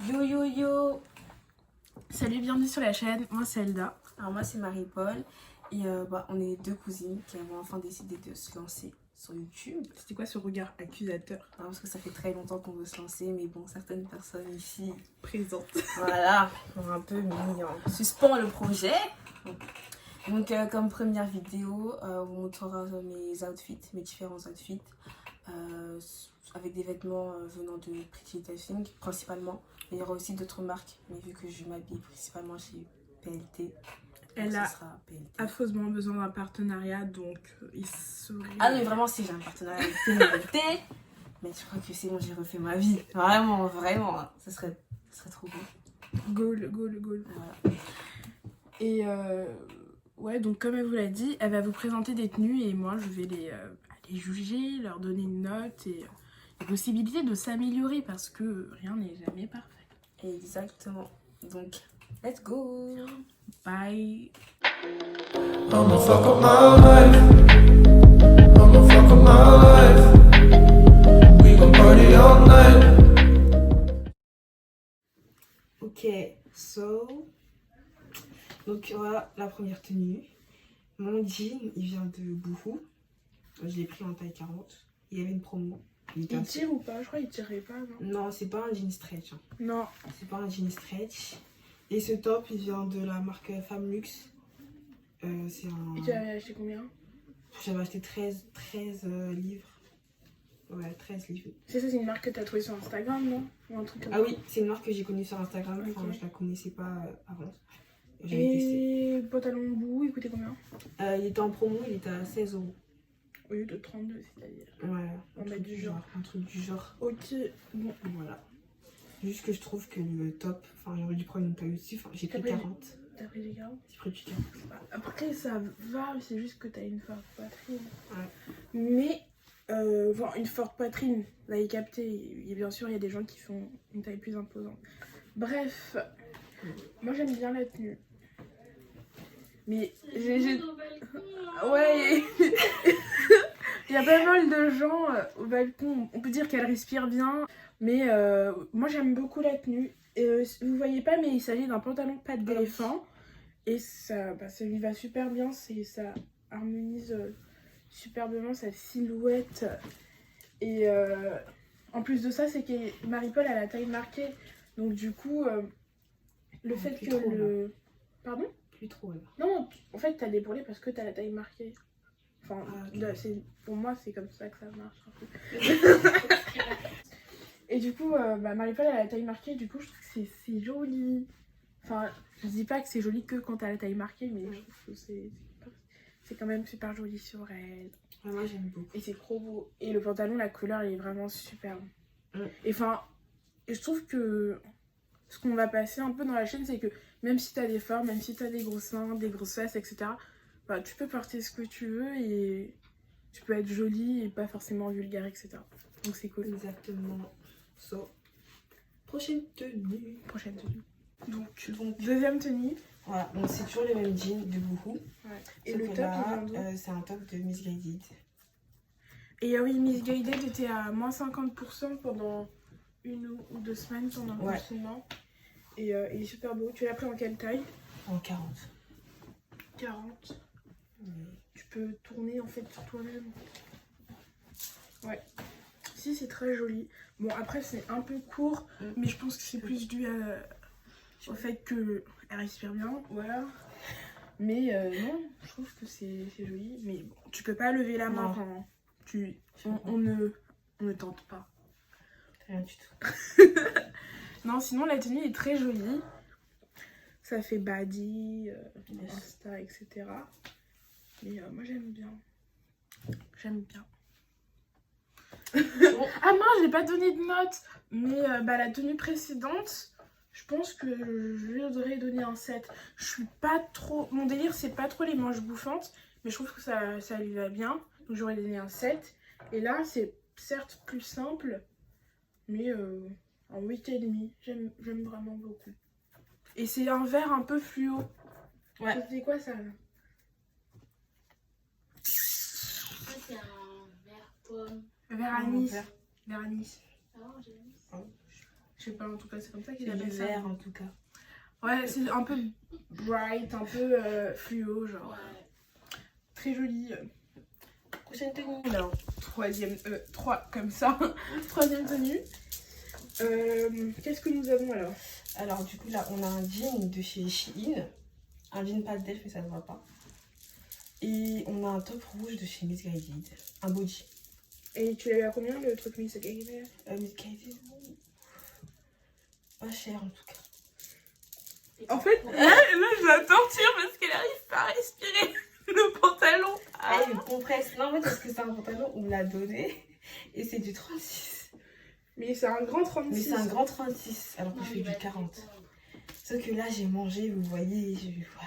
Yo yo yo. Salut, bienvenue sur la chaîne, moi c'est Elda. Alors moi c'est Marie-Paul et on est deux cousines qui avons enfin décidé de se lancer sur YouTube. C'était quoi ce regard accusateur? Parce que ça fait très longtemps qu'on veut se lancer, mais bon, certaines personnes ici Présente. voilà, ont un peu mis en suspens le projet. Donc comme première vidéo, on montrera mes outfits, mes différents outfits avec des vêtements venant de Pretty Little Thing principalement. Il y aura aussi d'autres marques, mais vu que je m'habille principalement chez PLT, elle a affreusement besoin d'un partenariat, donc il serait... Ah non mais vraiment si j'ai un partenariat avec PLT, mais je crois que c'est bon, j'ai refait ma vie. Vraiment, vraiment, hein. Ça serait trop beau. Goal. Voilà. Et ouais, donc comme elle vous l'a dit, elle va vous présenter des tenues et moi je vais les juger, leur donner une note et la possibilité de s'améliorer parce que rien n'est jamais parfait. Exactement. Donc, let's go. Bye. I'ma fuck up my life. I'ma fuck up my life. We gon' party all night. Ok, so. Donc voilà la première tenue. Mon jean, il vient de Boohoo. Je l'ai pris en taille 40. Il y avait une promo. Il tire ou pas? Je crois qu'il tirait pas, non? Non, c'est pas un jean stretch. Hein. Non. C'est pas un jean stretch. Et ce top, il vient de la marque Femme Luxe. C'est un... Et tu avais acheté combien? J'avais acheté 13 livres. Ouais, 13 livres. C'est ça, c'est une marque que tu as trouvée sur Instagram, non? Ou un truc comme Ah ça. oui, c'est une marque que j'ai connue sur Instagram. Okay. Enfin, je la connaissais pas avant. Et pantalon bout, il coûtait combien? Il était en promo, il était à 16 €. Au lieu de 32, c'est-à-dire. Ouais, un truc du genre. Un truc du genre. Ok, bon. Voilà. Juste que je trouve que le top, enfin, j'aurais dû prendre une taille aussi. Enfin, j'ai pris 40. T'as pris les 40? J'ai pris du 40. Après, ça va, c'est juste que t'as une forte poitrine. Ouais. Mais, une forte poitrine, vous avez capté. Et bien sûr, il y a des gens qui font une taille plus imposante. Bref, moi j'aime bien la tenue. Mais j'ai... Ouais, il y a pas mal de gens au balcon, on peut dire qu'elle respire bien, mais moi j'aime beaucoup la tenue. Vous voyez pas, mais il s'agit d'un pantalon pattes d'éléphant et ça lui va super bien, ça harmonise superbement sa silhouette. Et en plus de ça, c'est que Marie-Paul a la taille marquée, donc du coup, le fait que trop, le... là. Pardon? Plus trop, là. Non, en fait, t'as des bourrelets parce que t'as la taille marquée. Enfin, okay. Pour moi, c'est comme ça que ça marche un peu. Et du coup, Marie-Paul a la taille marquée, du coup, je trouve que c'est joli. Enfin, je dis pas que c'est joli que quand t'as la taille marquée, mais je trouve que c'est quand même super joli sur elle. Ouais, moi, j'aime beaucoup. Et c'est trop beau. Et le pantalon, la couleur, elle est vraiment superbe. Et enfin, je trouve que ce qu'on va passer un peu dans la chaîne, c'est que même si t'as des formes, même si t'as des gros seins, des grosses fesses, etc., tu peux porter ce que tu veux et tu peux être jolie et pas forcément vulgaire, etc. Donc c'est cool. Exactement. So, prochaine tenue. Donc deuxième tenue. Voilà, donc c'est toujours les mêmes jeans de Boohoo. Ouais. Et le top, c'est un top de Missguided. Et oui, Missguided était à moins 50% pendant 1 ou 2 semaines pendant le confinement. Et il est super beau. Tu l'as pris en quelle taille? En 40. 40. Tu peux tourner en fait sur toi-même. Ouais. Si, c'est très joli. Bon, après, c'est un peu court, mais je pense que c'est plus dû au fait qu'elle respire bien. Voilà. Mais non, je trouve que c'est joli. Mais bon, tu peux pas lever la main quand on ne tente pas. Rien du tout. Non, sinon la tenue est très jolie. Ça fait body, Insta, etc. Mais moi j'aime bien. Ah mince, j'ai pas donné de note. Mais la tenue précédente, je pense que je lui aurais donné un 7. Je suis pas trop... Mon délire, c'est pas trop les manches bouffantes, mais je trouve que ça lui va bien. Donc j'aurais donné un 7. Et là, c'est certes plus simple, mais en 8,5. J'aime vraiment beaucoup. Et c'est un vert un peu fluo. Ouais. C'est quoi ça? C'est un vert pomme. Vert anis. Vert anis. Ah, j'aime. Je sais pas, en tout cas, c'est comme ça qu'ils C'est appellent du ça. vert en tout cas. Ouais, c'est un peu bright, un peu fluo, genre. Très joli. Prochaine tenue. Alors, trois comme ça. Troisième tenue. Qu'est-ce que nous avons alors? Alors du coup là on a un jean de chez Shein. Un jean pas de def mais ça ne va pas. Et on a un top rouge de chez Missguided. Un body. Et tu l'as eu à combien le truc Miss Guided? Missguided. Pas cher en tout cas. En fait, là je la torture parce qu'elle arrive pas à respirer. Le pantalon. Ah, il compresse. Non, en fait, parce que c'est un pantalon, on me l'a donné. Et c'est du 36. Mais c'est un grand 36. Mais c'est un grand 36, alors que je fais du 40. Sauf que là, j'ai mangé, vous voyez.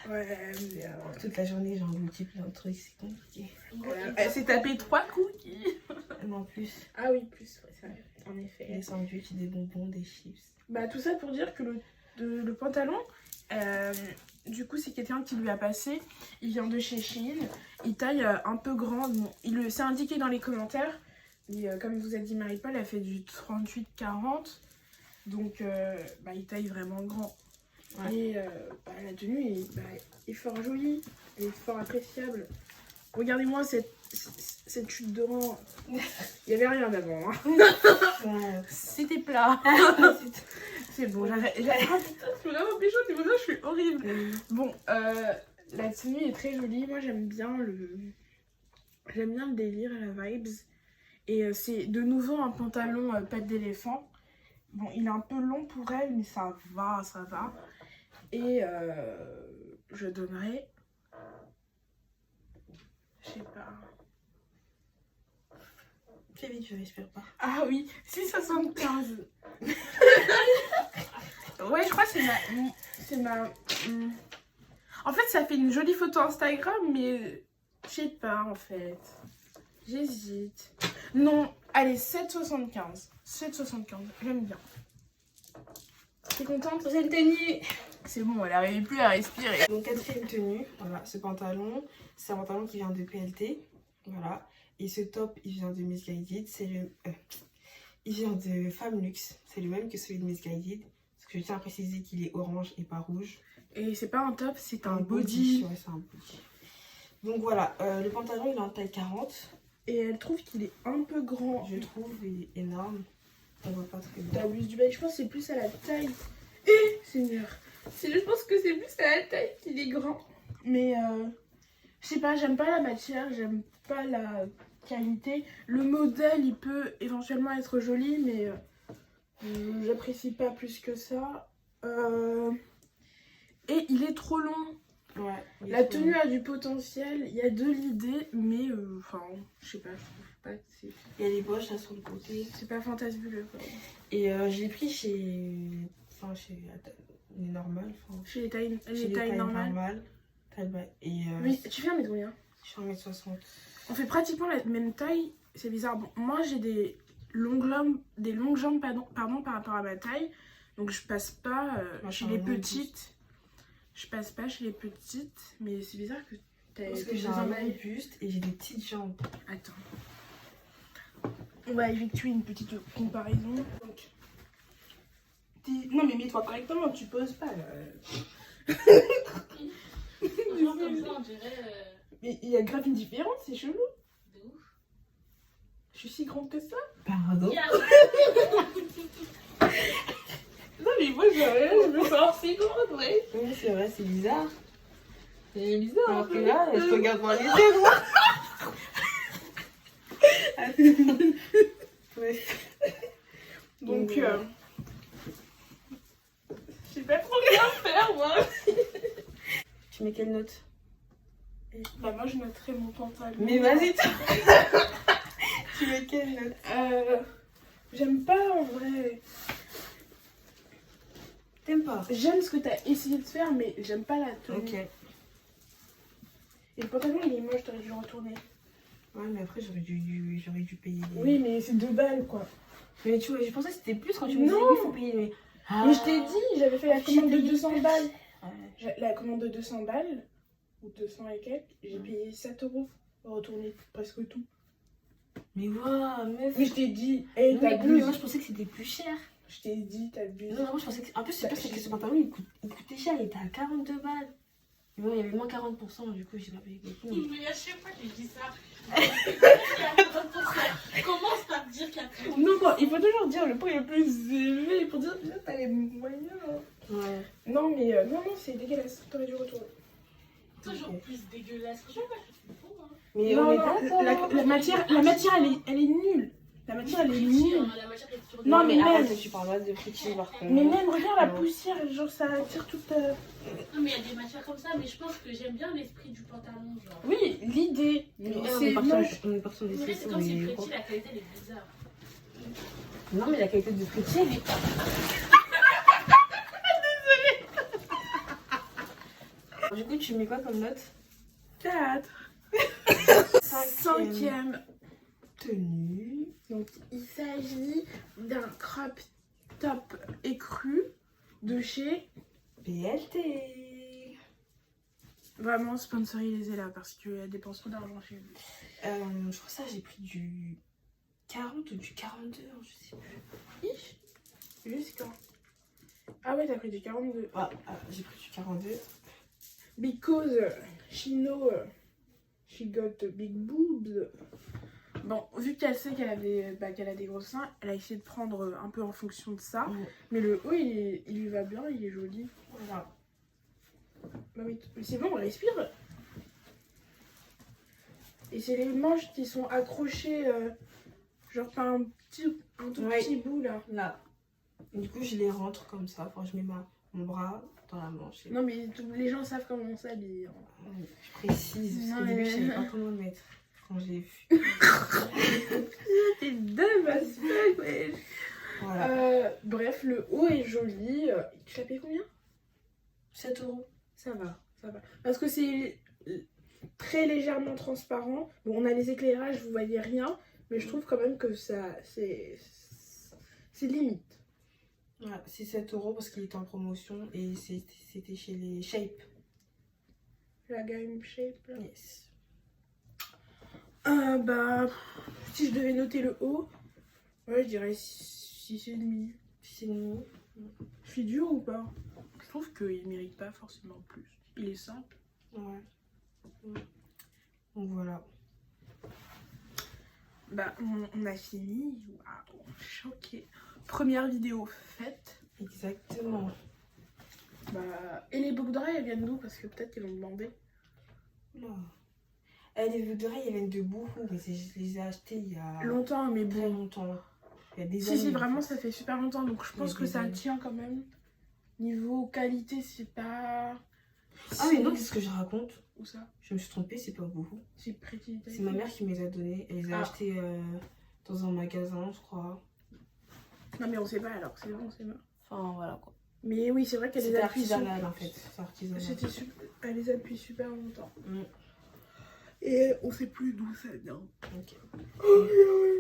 Voilà. Ouais, mais Toute la journée, j'ai englouti plein de trucs, c'est compliqué. elle s'est tapé 3 cookies. Mais en plus, Ah oui, plus, ouais, c'est vrai. En effet. des sandwichs, des bonbons, des chips. Bah tout ça pour dire que le pantalon, du coup c'est quelqu'un qui lui a passé, il vient de chez Shein, il taille un peu grand, bon, c'est indiqué dans les commentaires, mais comme vous a dit Marie-Paul, elle fait du 38-40, donc bah, il taille vraiment grand. Ouais. Et bah, la tenue est fort jolie, elle est fort appréciable. Regardez-moi cette chute de rang, il n'y avait rien avant, hein. Ouais. C'était plat. C'est bon, j'arrête. Ah putain, c'est vraiment pécho, c'est pour ça que je suis horrible. Bon, la tenue est très jolie. Moi, j'aime bien le délire, la vibes. Et c'est de nouveau un pantalon patte d'éléphant. Bon, il est un peu long pour elle, mais ça va, ça va. Et je donnerai... Je sais pas... Très vite, je respire pas. Ah oui, 6,75. Ouais, je crois que c'est ma... En fait, ça fait une jolie photo Instagram, mais je sais pas en fait. J'hésite. Non, allez, 7,75. 7,75, j'aime bien. T'es contente? Prochaine tenue. C'est bon, elle n'arrivait plus à respirer. Donc quatrième tenue, voilà, ce pantalon, c'est un pantalon qui vient de PLT, voilà. Et ce top, il vient de Missguided, il vient de Femme Luxe, c'est le même que celui de Missguided, parce que je tiens à préciser qu'il est orange et pas rouge. Et c'est pas un top, c'est un body. Ouais, c'est un body. Donc voilà, le pantalon il est en taille 40. Et elle trouve qu'il est un peu grand. Je trouve, il est énorme. On voit pas très bien. T'abuses du bail, je pense que c'est plus à la taille. Eh, Seigneur. Je pense que c'est plus à la taille qu'il est grand. Mais je sais pas, j'aime pas la matière, j'aime pas la qualité. Le modèle, il peut éventuellement être joli, mais j'apprécie pas plus que ça. Et il est trop long. Ouais, La tenue a du potentiel, il y a de l'idée, mais enfin, je sais pas, je trouve pas que c'est... Il y a les poches là sur le côté. C'est pas fantasmabuleux quoi. Et je l'ai pris chez les normales. Chez les tailles Chez les tailles normales. Et Oui, tu fais un mètre combien? je suis en 1m60. On fait pratiquement la même taille, c'est bizarre. Bon, moi j'ai des longues jambes pardon, par rapport à ma taille, donc je passe pas chez les petites. Je passe pas chez les petites, mais c'est bizarre que t'as... Parce que j'ai un long buste et j'ai des petites jambes. Attends. On va effectuer une petite comparaison. Donc, non mais mets-toi correctement, tu poses pas là. Franchement, comme ça, on dirait. Mais il y a grave une différence, c'est chelou. De ouf. Je suis si grande que ça. Pardon. Non mais moi je me sens si grande, ouais. Oui, c'est vrai, c'est bizarre. C'est bizarre. Alors que là, je te regarde dans les yeux, moi. Ouais. Donc, je sais pas trop bien faire moi. Tu mets quelle note? Bah moi je noterais mon pantalon. Mais vas-y, tu mets quelle note? J'aime pas en vrai. T'aimes pas? J'aime ce que t'as essayé de faire, mais j'aime pas la tenue. Ok. Et le pantalon il est moche, t'aurais dû le retourner. Ouais, mais après j'aurais dû payer. Oui, mais c'est 2 balles quoi. Mais tu vois, je pensais que c'était plus quand tu me disais Non. oui, il faut payer. Mais, Mais je t'ai dit, j'avais fait la commande de payé 200 balles. Ouais. La commande de 200 balles, ou 200 et quelques, j'ai payé 7 € pour retourner presque tout. Mais waouh, meuf. Mais je t'ai dit, hey, Non, ta mais blouse. moi je pensais que c'était plus cher. Je t'ai dit, t'as vu. Non, moi je pensais que. En plus, je sais pas, c'est que ce pantalon il coûtait cher, il était à 42 balles. Et bon, il y avait moins 40%, du coup, j'ai pas payé beaucoup. Mais à chaque fois, je dis ça. Commence par dire qu'il y a plus de Non, il faut toujours dire le prix le plus élevé pour dire que t'as les moyens. Ouais. Non, mais non, c'est dégueulasse. T'aurais dû retourner. toujours plus dégueulasse. Franchement, moi, je trouve fou, hein. Mais Non, on est non, d'accord. la matière, elle est nulle. La matière, elle est nulle. La matière est sur Non, mais arrête, même. tu parles pas de friture par contre. Mais même, regarde la Non. poussière, genre ça attire toute. Non, mais il y a des matières comme ça, mais je pense que j'aime bien l'esprit du pantalon, genre. Oui, l'idée. Mais Mais on c'est est parti moche. on est parti en Mais c'est description, comme c'est mais. petit, la qualité elle est bizarre. Non, mais la qualité de friture, elle est. Désolée. Du coup, tu mets quoi comme note? 4. Cinquième tenue. Donc, il s'agit d'un crop top écru de chez. BLT. Vraiment, sponsorisez là parce qu'elle dépense trop d'argent chez vous. Je crois que ça, j'ai pris du 40 ou du 42, je sais plus. Ich. Jusqu'à. Ah ouais, t'as pris du 42. Ah, j'ai pris du 42. Because she know she got big boobs. Bon, vu qu'elle sait qu'elle a des gros seins, elle a essayé de prendre un peu en fonction de ça. Ouais. Mais le haut, il lui va bien, il est joli. Voilà. Bah oui, mais c'est bon, on respire. Et c'est les manches qui sont accrochées, genre par un tout Ouais. petit bout là. Là. Du coup, je les rentre comme ça. Enfin, je mets mon bras dans la manche. Non, mais les gens savent comment on s'habille. Je précise. Parce qu'au Non, début, mais- je savais pas comment le mettre. Quand j'ai vu. T'es dingue, ma spec, ouais. Voilà. Bref, le haut est joli. Tu l'as payé combien? 7 €. Ça va. Parce que c'est très légèrement transparent. Bon, on a les éclairages, vous voyez rien. Mais je trouve quand même que ça, c'est limite. Voilà, c'est 7 € parce qu'il était en promotion et c'était chez les Shape. La gamme shape là. Yes. Bah, si je devais noter le haut, ouais, je dirais 6,5. C'est une... Je suis dure ou pas? Je trouve qu'il mérite pas forcément plus. Il est simple. Ouais. Donc voilà. Bah, on a fini. Waouh, choquée. Première vidéo faite. Exactement. Bah, et les boucles d'oreilles, elles viennent d'où? Parce que peut-être qu'ils l'ont demandé. Oula. Les boucles d'oreilles, elles viennent de Boohoo, mais je les ai achetées il y a Longtemps, mais très bon. longtemps. Il y a des Si, années. vraiment, en fait. ça fait super longtemps. Donc, je Il y a pense que des ça années. tient quand même. Niveau qualité, c'est pas. Ah oui, non, qu'est-ce que je raconte? Où ça? Je me suis trompée, c'est pas Boohoo. C'est Pretty C'est ma mère qui me les a donnés. Elle les a Ah. achetées dans un magasin, je crois. Non, mais on sait pas alors. C'est bon, c'est bon. Enfin, voilà quoi. Mais oui, c'est vrai qu'elle les C'était appuie sur- artisanal en fait. C'est artisanal. C'était super. Elle les appuie super longtemps. Mm. Et on sait plus d'où ça vient. Ok.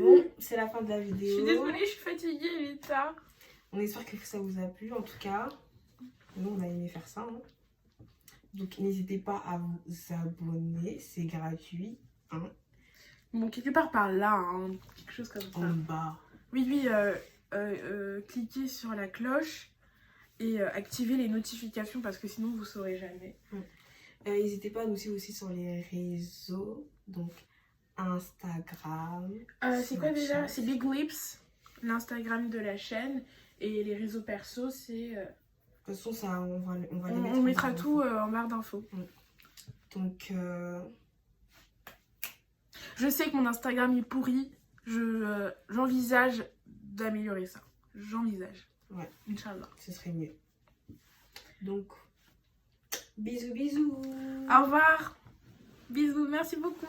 Bon, c'est la fin de la Je vidéo. suis désolée, je suis fatiguée, il est tard. On espère que ça vous a plu. En tout cas, nous, on a aimé faire ça. Hein. Donc, n'hésitez pas à vous abonner. C'est gratuit. Hein, Bon, quelque part par là, hein, quelque chose comme ça. en bas. Oui, cliquez sur la cloche et activez les notifications parce que sinon vous saurez jamais. N'hésitez pas à nous suivre aussi sur les réseaux. Donc, Instagram. C'est quoi déjà? Snapchat. C'est Big Lips, l'Instagram de la chaîne. Et les réseaux perso, c'est. De toute façon, ça, on va les mettre. On en mettra barre tout d'infos. en barre d'infos. Donc, Je sais que mon Instagram est pourri. J'envisage d'améliorer ça. J'envisage. Ouais. Inch'Allah. ce serait mieux. Donc, bisous, bisous. Au revoir. Bisous, merci beaucoup.